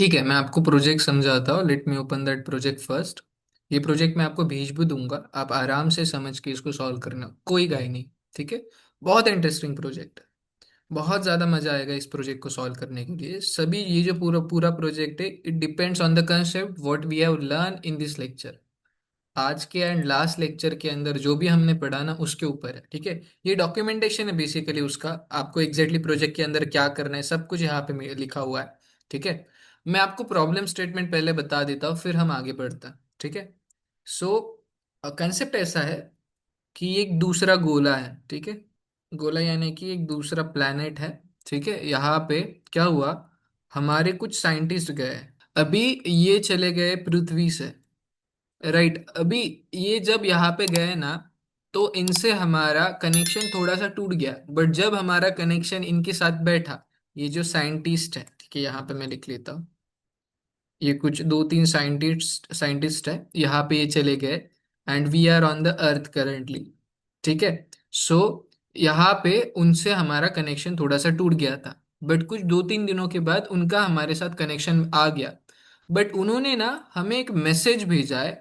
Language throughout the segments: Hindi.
ठीक है, मैं आपको प्रोजेक्ट समझाता हूँ। Let me open that project first. ये प्रोजेक्ट मैं आपको भेज भी दूंगा, आप आराम से समझ के इसको सॉल्व करना, कोई गाय नहीं। ठीक है। बहुत इंटरेस्टिंग प्रोजेक्ट है। बहुत ज़्यादा मजा आएगा इस प्रोजेक्ट को सॉल्व करने के लिए। सभी ये जो पूरा पूरा प्रोजेक्ट है, it depends on the concept what we have learn in this lecture. आज के एंड लास्ट लेक्चर के अंदर जो भी हमने पढ़ा ना, उसके ऊपर है। ठीक है। ये डॉक्यूमेंटेशन है बेसिकली उसका। आपको एग्जैक्टली प्रोजेक्ट के अंदर क्या करना है सब कुछ यहाँ पे लिखा हुआ है। ठीक है। मैं आपको प्रॉब्लम स्टेटमेंट पहले बता देता हूँ, फिर हम आगे बढ़ते हैं। ठीक है। सो कंसेप्ट ऐसा है कि एक दूसरा गोला है। ठीक है। गोला यानी कि एक दूसरा प्लैनेट है। ठीक है। यहाँ पे क्या हुआ, हमारे कुछ साइंटिस्ट गए। अभी ये चले गए पृथ्वी से। राइट। अभी ये जब यहाँ पे गए ना, तो इनसे हमारा कनेक्शन थोड़ा सा टूट गया। बट जब हमारा कनेक्शन इनके साथ बैठा, ये जो साइंटिस्ट है, ठीक है, यहाँ पे मैं लिख लेता हूँ। ये कुछ दो तीन साइंटिस्ट साइंटिस्ट है, यहाँ पे ये चले गए। And we are on the earth currently. ठीक है। सो यहाँ पे उनसे हमारा कनेक्शन थोड़ा सा टूट गया था। बट कुछ दो तीन दिनों के बाद उनका हमारे साथ कनेक्शन आ गया। बट उन्होंने ना हमें एक मैसेज भेजा है।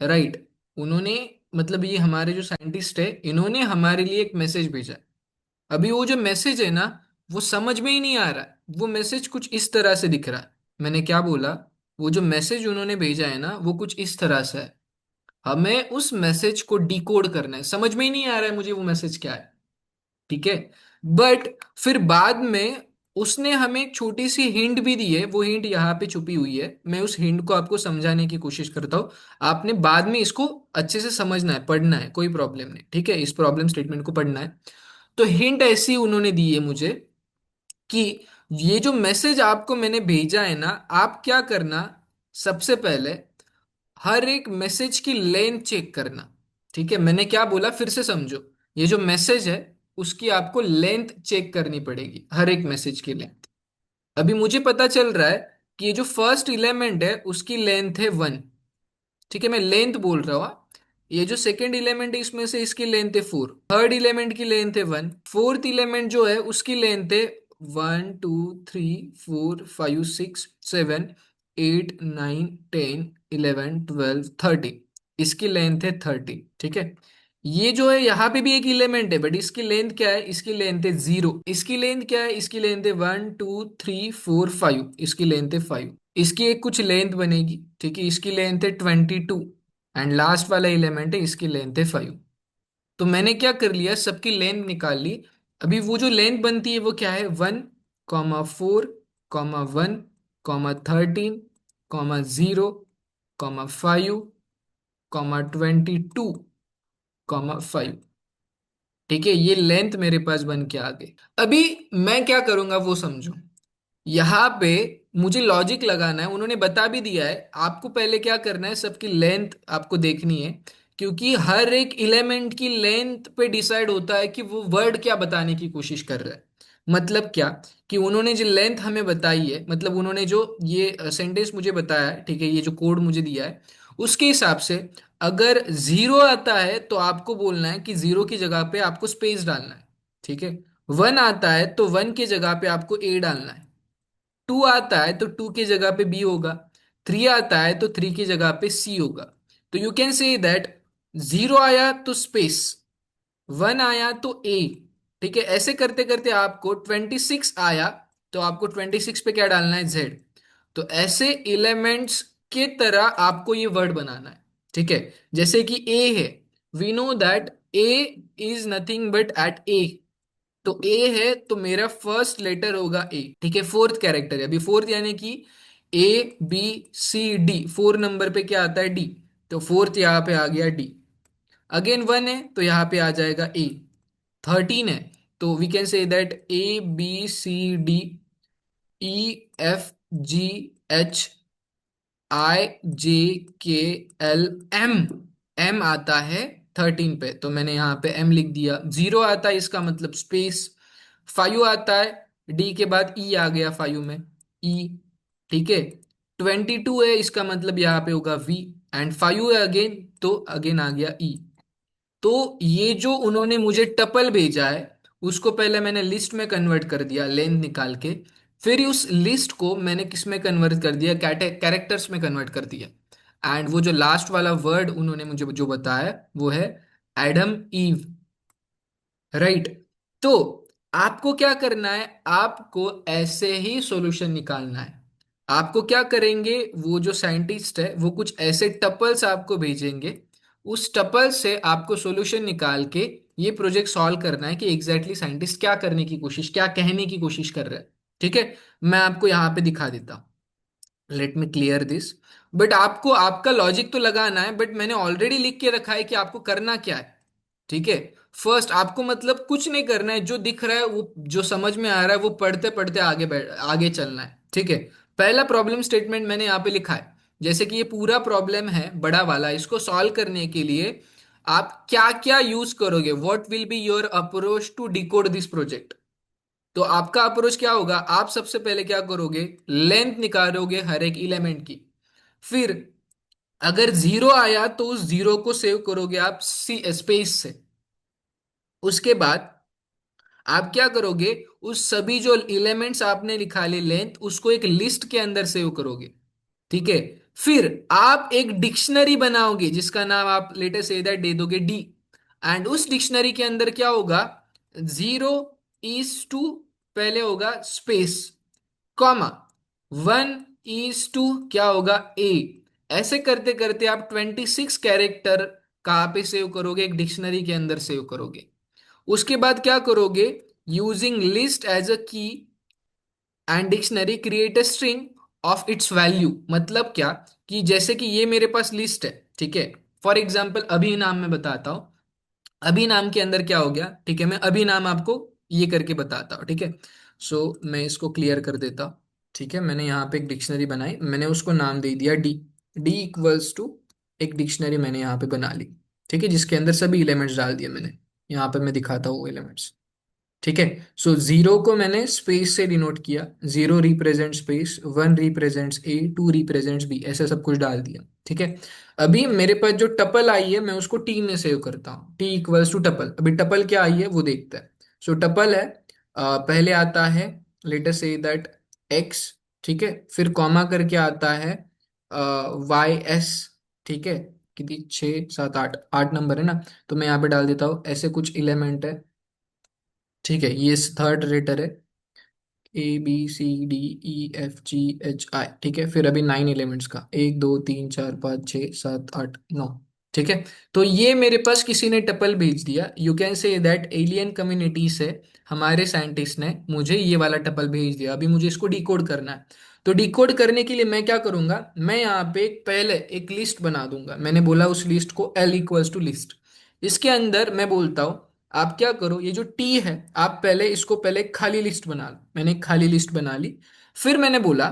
राइट। उन्होंने, मतलब ये हमारे जो साइंटिस्ट है, इन्होंने हमारे लिए एक मैसेज भेजा है। अभी वो जो मैसेज है ना, वो समझ में ही नहीं आ रहा है। वो मैसेज कुछ इस तरह से दिख रहा है। मैंने क्या बोला, वो जो मैसेज उन्होंने भेजा है ना, वो कुछ इस तरह से है। हमें उस मैसेज को डिकोड करना है। समझ में ही नहीं आ रहा है मुझे वो मैसेज क्या है। ठीक है। बट फिर बाद में उसने हमें एक छोटी सी हिंट भी दी है। वो हिंट यहाँ पे छुपी हुई है। मैं उस हिंट को आपको समझाने की कोशिश करता हूँ। आपने बाद में इसको अच्छे से समझना है, पढ़ना है, कोई प्रॉब्लम नहीं। ठीक है। इस प्रॉब्लम स्टेटमेंट को पढ़ना है। तो हिंट ऐसी उन्होंने दी है मुझे कि ये जो मैसेज आपको मैंने भेजा है ना, आप क्या करना, सबसे पहले हर एक मैसेज की लेंथ चेक करना। ठीक है। मैंने क्या बोला फिर से समझो। ये जो मैसेज है, उसकी आपको लेंथ चेक करनी पड़ेगी, हर एक मैसेज की लेंथ। अभी मुझे पता चल रहा है कि ये जो फर्स्ट एलिमेंट है उसकी लेंथ है 1। ठीक है, मैं लेंथ बोल रहा हूँ। ये जो सेकंड एलिमेंट है इसमें से इसकी लेंथ है 4। थर्ड एलिमेंट की लेंथ है 1। फोर्थ एलिमेंट जो है उसकी लेंथ है 1 2 3 4 5 6 7 8 9 10 11 12 13। इसकी लेंथ है 30। ठीक है। ये जो है यहाँ पे भी एक एलिमेंट है, बट इसकी लेंथ क्या है, इसकी लेंथ है 0। इसकी लेंथ क्या है, इसकी लेंथ है 1 2 3 4 5। इसकी लेंथ है 5। इसकी एक कुछ लेंथ बनेगी। ठीक है। इसकी लेंथ है 22। एंड लास्ट वाला एलिमेंट है, इसकी लेंथ है 5। तो मैंने क्या कर लिया, सबकी लेंथ निकाल ली। अभी वो जो लेंथ बनती है वो क्या है, 1 comma 4 comma 1 comma 0 comma 22 comma 5। ठीक है। ये लेंथ मेरे पास बन के आ गई। अभी मैं क्या करूंगा वो समझो। यहाँ पे मुझे लॉजिक लगाना है। उन्होंने बता भी दिया है आपको पहले क्या करना है, सबकी लेंथ आपको देखनी है। क्योंकि हर एक एलिमेंट की लेंथ पे डिसाइड होता है कि वो वर्ड क्या बताने की कोशिश कर रहा है। मतलब क्या, कि उन्होंने जो लेंथ हमें बताई है, मतलब उन्होंने जो ये सेंटेंस मुझे बताया है, ठीक है, ये जो कोड मुझे दिया है, उसके हिसाब से अगर 0 आता है तो आपको बोलना है कि 0 की जगह पे आपको स्पेस डालना है। ठीक है। 1 आता है तो 1 की जगह पे आपको ए डालना है। 2 आता है तो 2 की जगह पे बी होगा। 3 आता है तो 3 की जगह पे सी होगा। तो यू कैन से दैट 0 आया तो स्पेस, 1 आया तो ए। ठीक है। ऐसे करते करते आपको 26 आया तो आपको 26 पे क्या डालना है, जेड। तो ऐसे एलिमेंट्स के तरह आपको ये वर्ड बनाना है। ठीक है। जैसे कि ए है, we know that a is nothing but at a. तो ए है तो मेरा फर्स्ट लेटर होगा ए। ठीक है। फोर्थ कैरेक्टर है, अभी फोर्थ यानी कि ABCD, 4 नंबर पे क्या आता है, डी। तो फोर्थ यहाँ पे आ गया डी। अगेन 1 है तो यहाँ पे आ जाएगा ए। 13 है तो we can say that ABCDEFGHIJKLM। M आता है 13 पे, तो मैंने यहाँ पे एम लिख दिया। 0 आता है इसका मतलब स्पेस। 5 आता है, डी के बाद ई आ गया 5 में, ई। ठीक है। 22 है, इसका मतलब यहाँ पे होगा वी। एंड 5 है अगेन, तो अगेन आ गया ई। तो ये जो उन्होंने मुझे टपल भेजा है, उसको पहले मैंने लिस्ट में कन्वर्ट कर दिया लेंथ निकाल के। फिर उस लिस्ट को मैंने किस में कन्वर्ट कर दिया, कैरेक्टर्स में कन्वर्ट कर दिया। एंड वो जो लास्ट वाला वर्ड उन्होंने मुझे जो बताया वो है एडम ईव, राइट। तो आपको क्या करना है, आपको ऐसे ही सॉल्यूशन निकालना है। आपको क्या करेंगे, वो जो साइंटिस्ट है वो कुछ ऐसे टपल्स आपको भेजेंगे, उस टपल से आपको सॉल्यूशन निकाल के ये प्रोजेक्ट सॉल्व करना है कि एग्जैक्टली साइंटिस्ट क्या करने की कोशिश, क्या कहने की कोशिश कर रहे हैं। ठीक है, मैं आपको यहाँ पे दिखा देता हूँ। Let me clear this. But आपको आपका लॉजिक तो लगाना है, बट मैंने ऑलरेडी लिख के रखा है कि आपको करना क्या है। ठीक है, फर्स्ट आपको मतलब कुछ नहीं करना है, जो दिख रहा है वो जो समझ में आ रहा है वो पढ़ते पढ़ते आगे चलना है। ठीक है, पहला प्रॉब्लम स्टेटमेंट मैंने यहाँ पे लिखा है। जैसे कि ये पूरा प्रॉब्लम है बड़ा वाला, इसको सॉल्व करने के लिए आप क्या क्या यूज करोगे, what will be your approach to decode this project. तो आपका अप्रोच क्या होगा, आप सबसे पहले क्या करोगे, लेंथ निकालोगे हर एक एलिमेंट की। फिर अगर जीरो आया तो उस जीरो को सेव करोगे आप सी स्पेस से। उसके बाद आप क्या करोगे, उस सभी जो एलिमेंट्स आपने निकाले लेंथ, उसको एक लिस्ट के अंदर सेव करोगे। ठीक है, फिर आप एक डिक्शनरी बनाओगे जिसका नाम आप लेटेस्ट से दैट दे दोगे डी। एंड उस डिक्शनरी के अंदर क्या होगा, जीरो इज टू पहले होगा space, comma, one is to क्या होगा ए। ऐसे करते करते आप 26 कैरेक्टर कहाँ पे सेव करोगे, एक डिक्शनरी के अंदर सेव करोगे। उसके बाद क्या करोगे, यूजिंग लिस्ट एज अ की and dictionary create a string of its value. मतलब क्या, कि जैसे कि ये मेरे पास लिस्ट है, ठीक है। फॉर एग्जाम्पल अभी नाम मैं बताता हूँ, अभी नाम के अंदर क्या हो गया, ठीक है, मैं अभी नाम आपको ये करके बताता हूँ। ठीक है, सो मैं इसको क्लियर कर देता हूँ। ठीक है, मैंने यहाँ पे एक डिक्शनरी बनाई, मैंने उसको नाम दे दिया डी। डी इक्वल्स टू एक डिक्शनरी मैंने यहाँ पे बना ली। ठीक है, जिसके अंदर सभी एलिमेंट्स डाल दिए मैंने। यहाँ पे मैं दिखाता हूँ एलिमेंट्स। ठीक है, सो जीरो को मैंने स्पेस से डिनोट किया, zero represent space, one represents A, two represents B, ऐसा सब कुछ डाल दिया। ठीक है, अभी मेरे पास जो टपल आई है मैं उसको टी में सेव करता हूँ, टी इक्वल्स टू टपल। अभी टपल क्या आई है वो देखते हैं। सो टपल है, पहले आता है let us say that x. ठीक है, फिर कॉमा करके आता है वाई एस। ठीक है, कितनी, 6 7 8, 8 नंबर है ना। तो मैं यहाँ पे डाल देता हूँ ऐसे कुछ इलेमेंट है। ठीक है, ये थर्ड रेटर है, ABCDEFGHI। ठीक है, फिर अभी 9 एलिमेंट्स का, 1 2 3 4 5 6 7 8 9। ठीक है, तो ये मेरे पास किसी ने टपल भेज दिया, you can say that alien community से हमारे साइंटिस्ट ने मुझे ये वाला टपल भेज दिया। अभी मुझे इसको डिकोड करना है। तो डिकोड करने के लिए मैं क्या करूंगा, मैं यहाँ पे पहले एक लिस्ट बना दूंगा। मैंने बोला उस लिस्ट को L इक्वल्स टू लिस्ट। इसके अंदर मैं बोलता हूँ आप क्या करो, ये जो टी है आप पहले इसको पहले एक खाली लिस्ट बना लो। मैंने एक खाली लिस्ट बना ली। फिर मैंने बोला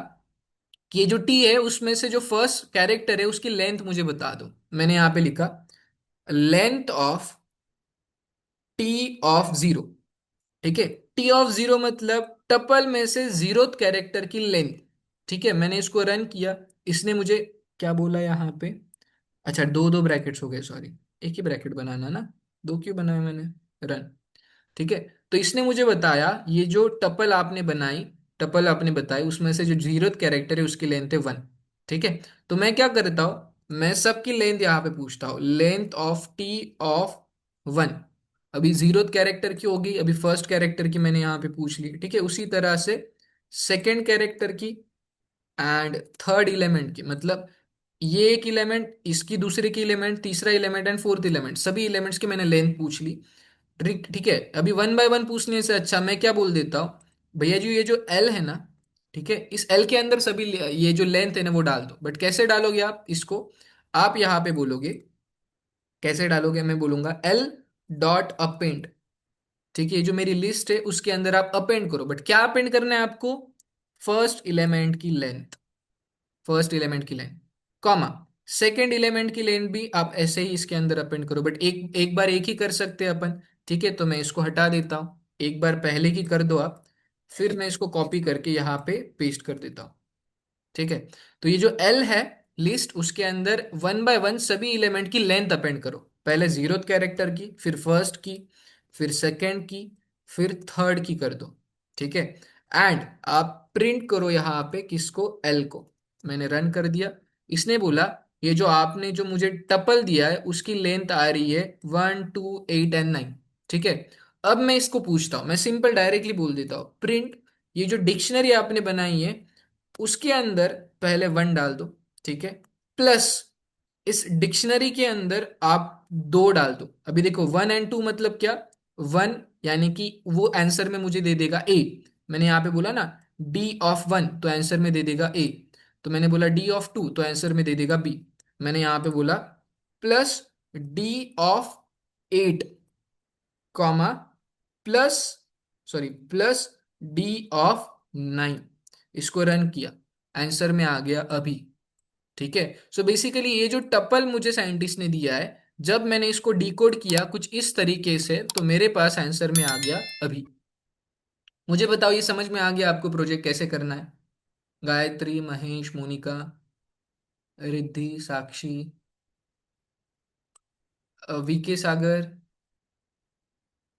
कि ये जो टी है उसमें से जो फर्स्ट कैरेक्टर है उसकी लेंथ मुझे बता दो। मैंने यहाँ पे लिखा length of T of zero. ठीक है, टी ऑफ जीरो मतलब टपल में से जीरो कैरेक्टर की लेंथ। ठीक है, मैंने इसको रन किया, इसने मुझे क्या बोला यहाँ पे, अच्छा दो दो ब्रैकेट्स हो गए, सॉरी, एक ही ब्रैकेट बनाना ना, दो क्यों बनाया मैंने, रन। ठीक है, तो इसने मुझे बताया ये जो टपल आपने बनाई, टपल आपने बताई उसमें से जो जीरो कैरेक्टर है उसकी लेंथ है 1। ठीक है, तो मैं क्या करता हूँ, मैं सबकी लेंथ यहाँ पे पूछता हूँ, लेंथ ऑफ टी ऑफ 1। अभी जीरो कैरेक्टर की होगी, अभी फर्स्ट कैरेक्टर की मैंने यहाँ पे पूछ ली। ठीक है, उसी तरह से सेकेंड कैरेक्टर की एंड थर्ड इलेमेंट की, मतलब ये एक इलेमेंट, इसकी दूसरे की इलेमेंट, तीसरा इलेमेंट एंड फोर्थ इलेमेंट, सभी इलेमेंट्स की मैंने लेंथ पूछ ली। ठीक ठीक है, अभी वन बाय वन पूछने से अच्छा मैं क्या बोल देता हूँ, भैया जी ये जो एल है ना, ठीक है, इस एल के अंदर सभी ये जो लेंथ है ना वो डाल दो। बट कैसे डालोगे आप इसको, आप यहाँ पे बोलोगे, कैसे डालोगे, मैं बोलूंगा एल डॉट अपेंड। ठीक है, ये जो मेरी लिस्ट है उसके अंदर आप अपेंड करो, बट क्या अपेंड करना है आपको, फर्स्ट इलेमेंट की लेंथ, फर्स्ट एलिमेंट की लाइन, कॉमा, सेकेंड एलिमेंट की लाइन भी आप ऐसे ही इसके अंदर अपेंड करो। बट एक एक बार एक ही कर सकते हैं अपन। ठीक है, तो मैं इसको हटा देता हूँ, एक बार पहले की कर दो आप, फिर मैं इसको कॉपी करके यहाँ पे पेस्ट कर देता हूँ। ठीक है, तो ये जो एल है लिस्ट, उसके अंदर वन बाय वन सभी एलिमेंट की लेंथ अपेंड करो, पहले जीरो कैरेक्टर की, फिर फर्स्ट की, फिर सेकेंड की, फिर थर्ड की कर दो। ठीक है, एंड आप प्रिंट करो यहाँ पे किसको, एल को। मैंने रन कर दिया। इसने बोला ये जो आपने जो मुझे टपल दिया है उसकी लेंथ आ रही है 1 2 8 एंड 9। ठीक है। अब मैं इसको पूछता हूँ, मैं सिंपल डायरेक्टली बोल देता हूँ प्रिंट, ये जो डिक्शनरी आपने बनाई है उसके अंदर पहले 1 डाल दो। ठीक है। प्लस इस डिक्शनरी के अंदर आप 2 डाल दो। अभी देखो 1 एंड 2 मतलब क्या, 1 यानी कि वो आंसर में मुझे दे देगा ए। मैंने यहाँ पे बोला ना D ऑफ 1 तो आंसर में दे देगा ए। तो मैंने बोला D ऑफ 2 तो आंसर में दे देगा बी। मैंने यहाँ पे बोला plus D of 8 comma plus, sorry plus D of 9। इसको रन किया, आंसर में आ गया अभी। ठीक है। सो बेसिकली ये जो टपल मुझे साइंटिस्ट ने दिया है, जब मैंने इसको डिकोड किया कुछ इस तरीके से तो मेरे पास आंसर में आ गया अभी। मुझे बताओ ये समझ में आ गया आपको प्रोजेक्ट कैसे करना है? Gayatri, Mahesh, Monika, Riddhi, Sakshi, VK, Sagar.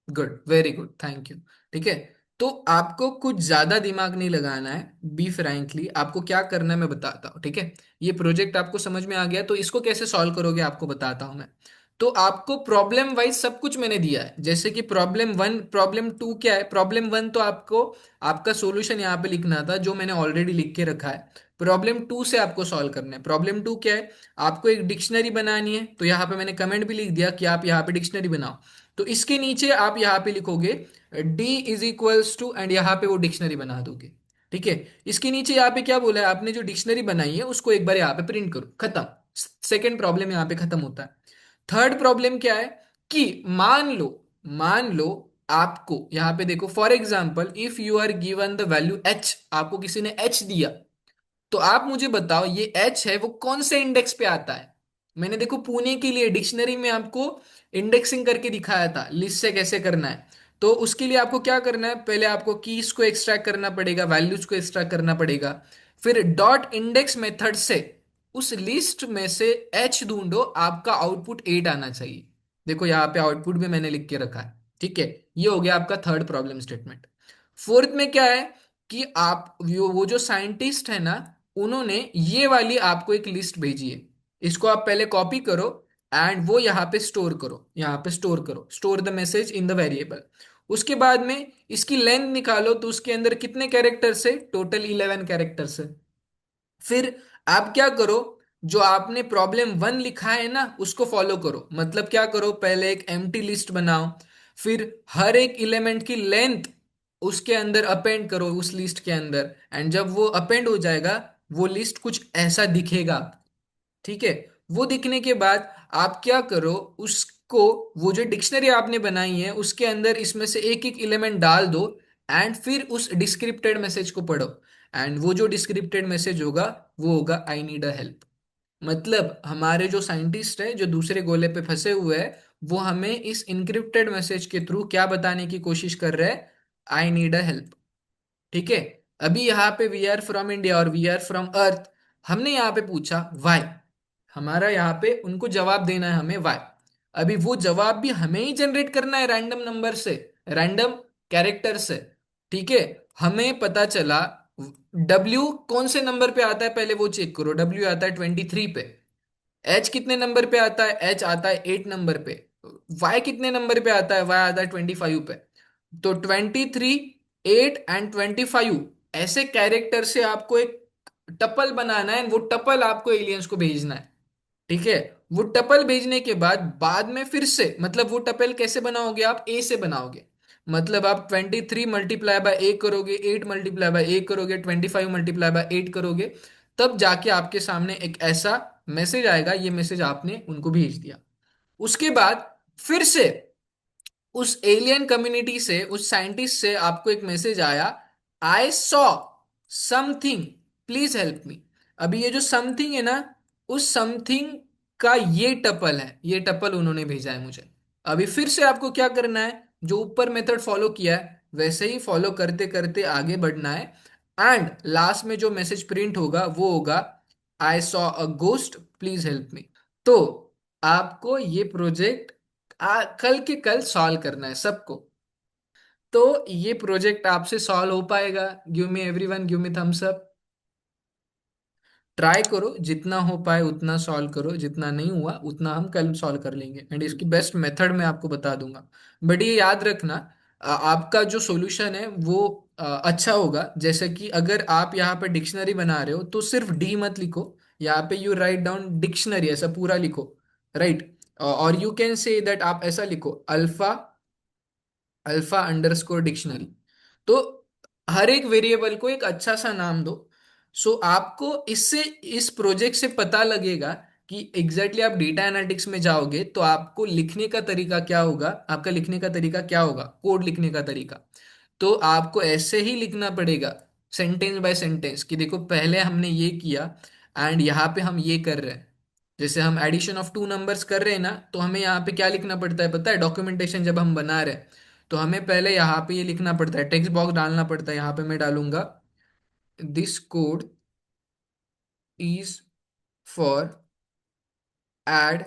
Good, very good, thank you. ठीक है। तो आपको कुछ ज्यादा दिमाग नहीं लगाना है, बी फ्रैंकली आपको क्या करना है मैं बताता हूँ। ठीक है। ये प्रोजेक्ट आपको समझ में आ गया तो इसको कैसे सॉल्व करोगे आपको बताता हूँ मैं। तो आपको प्रॉब्लम वाइज सब कुछ मैंने दिया है, जैसे कि प्रॉब्लम 1 प्रॉब्लम 2 क्या है। प्रॉब्लम 1 तो आपको आपका सॉल्यूशन यहाँ पे लिखना था जो मैंने ऑलरेडी लिख के रखा है। प्रॉब्लम 2 से आपको सॉल्व करना है। प्रॉब्लम 2 क्या है, आपको एक डिक्शनरी बनानी है। तो यहाँ पे मैंने कमेंट भी लिख दिया कि आप यहाँ पे डिक्शनरी बनाओ। तो इसके नीचे आप यहाँ पे लिखोगे D is equals to, and यहाँ पे वो डिक्शनरी बना दोगे। ठीक है। इसके नीचे यहाँ पे क्या बोला है, आपने जो डिक्शनरी बनाई है उसको एक बार यहाँ पे प्रिंट करो, खत्म। सेकेंड प्रॉब्लम यहाँ पे खत्म होता है। थर्ड प्रॉब्लम क्या है कि मान लो आपको यहाँ पे देखो, for example if you are given the value h, आपको किसी ने h दिया, तो आप मुझे बताओ ये एच है वो कौन से इंडेक्स पे आता है। मैंने देखो पुणे के लिए डिक्शनरी में आपको इंडेक्सिंग करके दिखाया था लिस्ट से कैसे करना है। तो उसके लिए आपको क्या करना है, पहले आपको कीज को एक्सट्रैक्ट करना पड़ेगा, वैल्यूज को एक्सट्रैक्ट करना पड़ेगा। फिर डॉट इंडेक्स मेथड से उस लिस्ट में से एच ढूंढो, आपका आउटपुट 8 आना चाहिए। देखो यहाँ पे आउटपुट भी मैंने लिख के रखा है। ठीक है। ये हो गया आपका थर्ड प्रॉब्लम स्टेटमेंट। फोर्थ में क्या है कि आप वो जो साइंटिस्ट है ना, उन्होंने ये वाली आपको एक लिस्ट भेजी है। इसको आप पहले कॉपी करो एंड वो यहाँ पे स्टोर करो, यहाँ पे स्टोर करो, store the message in the variable. उसके बाद में इसकी लेंथ निकालो तो उसके अंदर कितने कैरेक्टर्स है, टोटल 11 कैरेक्टर्स है। फिर आप क्या करो, जो आपने प्रॉब्लम 1 लिखा है ना उसको फॉलो करो। मतलब क्या करो, पहले एक एम्प्टी लिस्ट बनाओ, फिर हर एक इलेमेंट की लेंथ उसके अंदर अपेंड करो उस लिस्ट के अंदर, एंड जब वो अपेंड हो जाएगा वो लिस्ट कुछ ऐसा दिखेगा। ठीक है। वो दिखने के बाद आप क्या करो, उसको, वो जो डिक्शनरी आपने बनाई है उसके अंदर इसमें से एक एक एलिमेंट डाल दो, एंड फिर उस डिस्क्रिप्टेड मैसेज को पढ़ो। एंड वो जो डिस्क्रिप्टेड मैसेज होगा वो होगा आई नीड अ हेल्प। मतलब हमारे जो साइंटिस्ट है जो दूसरे गोले पे फंसे हुए हैं, वो हमें इस इनक्रिप्टेड मैसेज के थ्रू क्या बताने की कोशिश कर रहे हैं, आई नीड अ हेल्प। ठीक है। अभी यहाँ पे वी आर फ्रॉम इंडिया और वी आर फ्रॉम अर्थ, हमने यहाँ पे पूछा वाई, हमारा यहाँ पे उनको जवाब देना है हमें वाई। अभी वो जवाब भी हमें ही जनरेट करना है रैंडम नंबर से, रैंडम कैरेक्टर से। ठीक है। हमें पता चला डब्ल्यू कौन से नंबर पे आता है, पहले वो चेक करो। डब्ल्यू आता है 23 पे। एच कितने नंबर पे आता है, एच आता है 8 नंबर पे। वाई कितने नंबर पे आता है, वाई आता है 25 पे। तो 23, 8 एंड 25 ऐसे कैरेक्टर से आपको एक टपल बनाना है, वो टपल आपको एलियंस को भेजना है। ठीक है। वो टपल भेजने के बाद में फिर से, मतलब वो टपल कैसे बनाओगे, आप ए से बनाओगे। मतलब आप 23 × 8 करोगे, 8 × 8 करोगे, 25 × 8 करोगे, तब जाके आपके सामने एक ऐसा मैसेज आएगा, ये मैसेज आपने उनको भेज दिया। उसके बाद फिर से उस एलियन कम्युनिटी से, उस साइंटिस्ट से आपको एक मैसेज आया, I saw something, please help me. अभी ये जो समथिंग है ना, उस समथिंग का ये टपल है, ये टपल उन्होंने भेजा है मुझे। अभी फिर से आपको क्या करना है, जो ऊपर मेथड फॉलो किया है वैसे ही फॉलो करते करते आगे बढ़ना है। एंड लास्ट में जो मैसेज प्रिंट होगा वो होगा, I saw a ghost, please help me. तो आपको ये प्रोजेक्ट कल के कल सॉल्व करना है सबको। तो ये प्रोजेक्ट आपसे सॉल्व हो पाएगा? Give me everyone, give me thumbs up. Try करो, जितना हो पाए उतना सॉल्व करो, जितना नहीं हुआ उतना हम कल सॉल्व कर लेंगे, एंड इसकी बेस्ट मेथड मैं आपको बता दूंगा। बट ये याद रखना, आपका जो सॉल्यूशन है वो अच्छा होगा। जैसे कि अगर आप यहाँ पे डिक्शनरी बना रहे हो तो सिर्फ डी मत लिखो, यहाँ पे यू राइट डाउन डिक्शनरी, ऐसा पूरा लिखो, राइट। और यू कैन से दैट, आप ऐसा लिखो अल्फा, अल्फा अंडरस्कोर डिक्शनरी। तो हर एक वेरिएबल को एक अच्छा सा नाम दो। सो आपको इससे, इस प्रोजेक्ट से पता लगेगा कि एग्जैक्टली आप डेटा एनालिटिक्स में जाओगे तो आपको लिखने का तरीका क्या होगा, आपका लिखने का तरीका क्या होगा, कोड लिखने का तरीका। तो आपको ऐसे ही लिखना पड़ेगा, सेंटेंस बाय सेंटेंस, कि देखो पहले हमने ये किया एंड यहाँ पे हम ये कर रहे हैं। जैसे हम एडिशन ऑफ टू नंबर्स कर रहे हैं ना, तो हमें यहाँ पे क्या लिखना पड़ता है पता है? डॉक्यूमेंटेशन जब हम बना रहे हैं तो हमें पहले यहाँ पे ये लिखना पड़ता है, टेक्स्ट बॉक्स डालना पड़ता है। यहाँ पे मैं डालूंगा this code is for add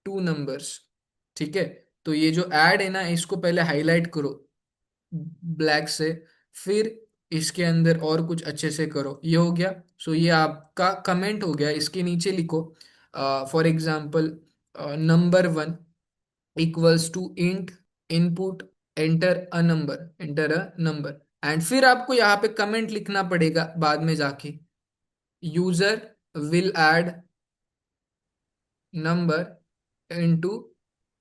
two numbers, ठीक है। तो ये जो ऐड है ना, इसको पहले हाईलाइट करो ब्लैक से, फिर इसके अंदर और कुछ अच्छे से करो, ये हो गया। सो ये आपका कमेंट हो गया। इसके नीचे लिखो for example number one equals to int input enter a number, enter a number. And फिर आपको यहाँ पे कमेंट लिखना पड़ेगा बाद में जाके, user will add number into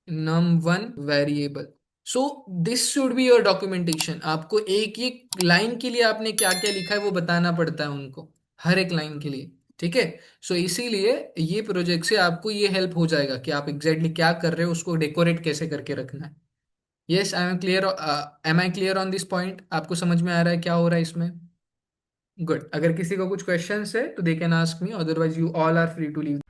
num one variable. So this should be your documentation. आपको एक एक लाइन के लिए आपने क्या क्या लिखा है वो बताना पड़ता है उनको, हर एक लाइन के लिए, ठीक है। सो इसीलिए ये प्रोजेक्ट से आपको ये हेल्प हो जाएगा कि आप एग्जैक्टली क्या कर रहे हो, उसको डेकोरेट कैसे करके रखना है। Yes, I am clear. Am I clear on this point? आपको समझ में आ रहा है क्या हो रहा है इसमें? गुड। अगर किसी को कुछ क्वेश्चंस है तो they can ask me, otherwise you all are free to leave.